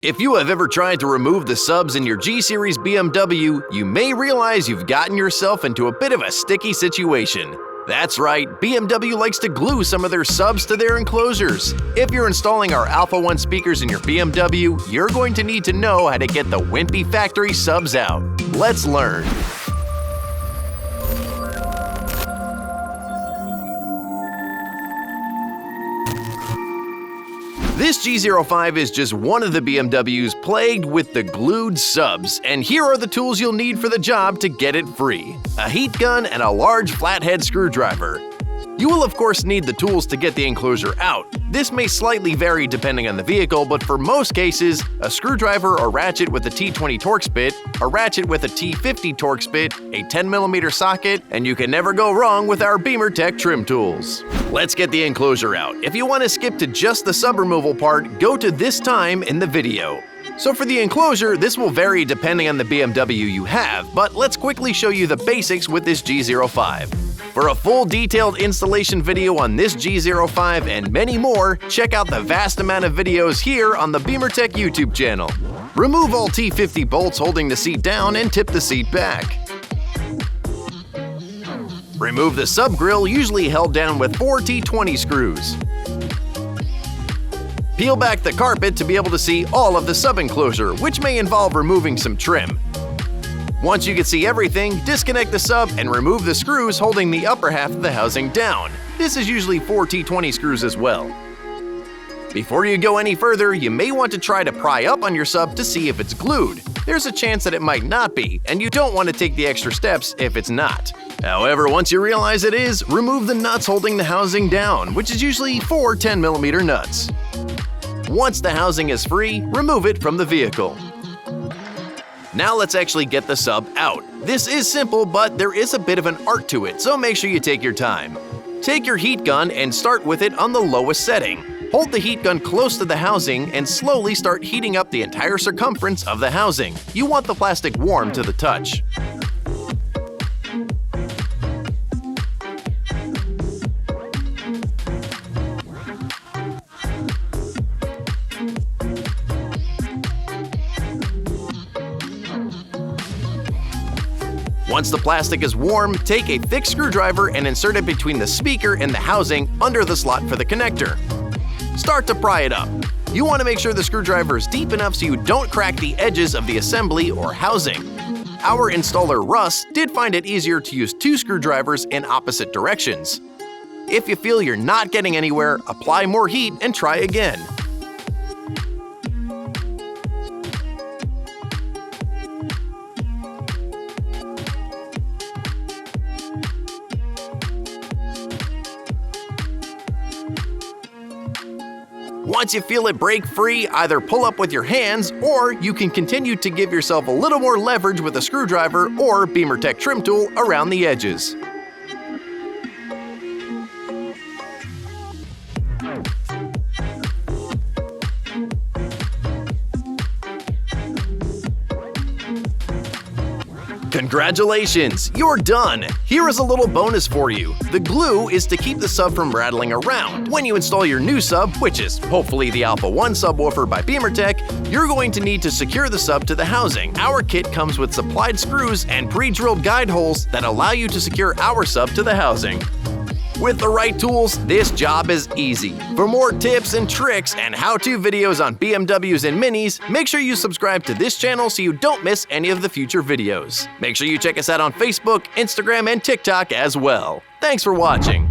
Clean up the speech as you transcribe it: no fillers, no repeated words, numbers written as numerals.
If you have ever tried to remove the subs in your G-Series BMW, you may realize you've gotten yourself into a bit of a sticky situation. That's right, BMW likes to glue some of their subs to their enclosures. If you're installing our Alpha 1 speakers in your BMW, you're going to need to know how to get the wimpy factory subs out. Let's learn. This G05 is just one of the BMWs plagued with the glued subs, and here are the tools you'll need for the job to get it free: a heat gun and a large flathead screwdriver. You will of course need the tools to get the enclosure out. This may slightly vary depending on the vehicle, but for most cases, a screwdriver or ratchet with a T20 Torx bit, a ratchet with a T50 Torx bit, a 10mm socket, and you can never go wrong with our Beamer Tech trim tools. Let's get the enclosure out. If you want to skip to just the sub removal part, go to this time in the video. So for the enclosure, this will vary depending on the BMW you have, but let's quickly show you the basics with this G05. For a full detailed installation video on this G05 and many more, check out the vast amount of videos here on the Beamer Tech YouTube channel. Remove all T50 bolts holding the seat down and tip the seat back. Remove the sub grill, usually held down with 4 T20 screws. Peel back the carpet to be able to see all of the sub enclosure, which may involve removing some trim. Once you can see everything, disconnect the sub and remove the screws holding the upper half of the housing down. This is usually 4 T20 screws as well. Before you go any further, you may want to try to pry up on your sub to see if it's glued. There's a chance that it might not be, and you don't want to take the extra steps if it's not. However, once you realize it is, remove the nuts holding the housing down, which is usually 4 10mm nuts. Once the housing is free, remove it from the vehicle. Now let's actually get the sub out. This is simple, but there is a bit of an art to it, so make sure you take your time. Take your heat gun and start with it on the lowest setting. Hold the heat gun close to the housing and slowly start heating up the entire circumference of the housing. You want the plastic warm to the touch. Once the plastic is warm, take a thick screwdriver and insert it between the speaker and the housing under the slot for the connector. Start to pry it up. You want to make sure the screwdriver is deep enough so you don't crack the edges of the assembly or housing. Our installer Russ did find it easier to use 2 screwdrivers in opposite directions. If you feel you're not getting anywhere, apply more heat and try again. Once you feel it break free, either pull up with your hands, or you can continue to give yourself a little more leverage with a screwdriver or Beamer Tech trim tool around the edges. Congratulations! You're done! Here is a little bonus for you. The glue is to keep the sub from rattling around. When you install your new sub, which is hopefully the Alpha 1 subwoofer by Beamer Tech, you're going to need to secure the sub to the housing. Our kit comes with supplied screws and pre-drilled guide holes that allow you to secure our sub to the housing. With the right tools, this job is easy. For more tips and tricks and how-to videos on BMWs and Minis, make sure you subscribe to this channel so you don't miss any of the future videos. Make sure you check us out on Facebook, Instagram, and TikTok as well. Thanks for watching.